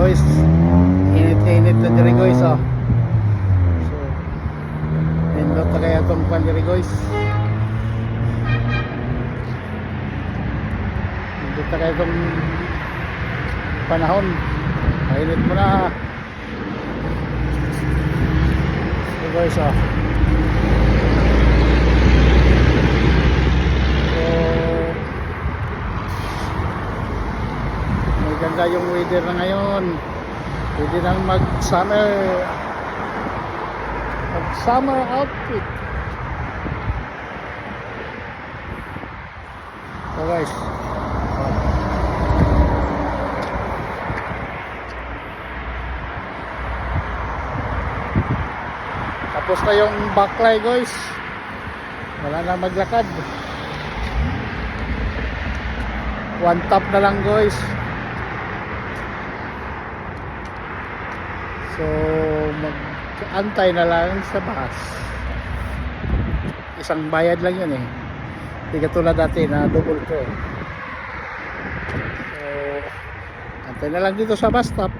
guys. Init-init na diri guys oh. So nindot na kaya itong pan diri guys. Nindot na kaya itong panahon. Mainit mo na. So guys oh. Ganda yung weather na ngayon. Pwede nang mag summer outfit. So guys, tapos na yung backlight guys. Wala na maglakad. One tap na lang guys. So mag-antay na lang sa bus. Isang bayad lang yun eh. Hindi katulad dati na double ko. So antay na lang dito sa bus stop.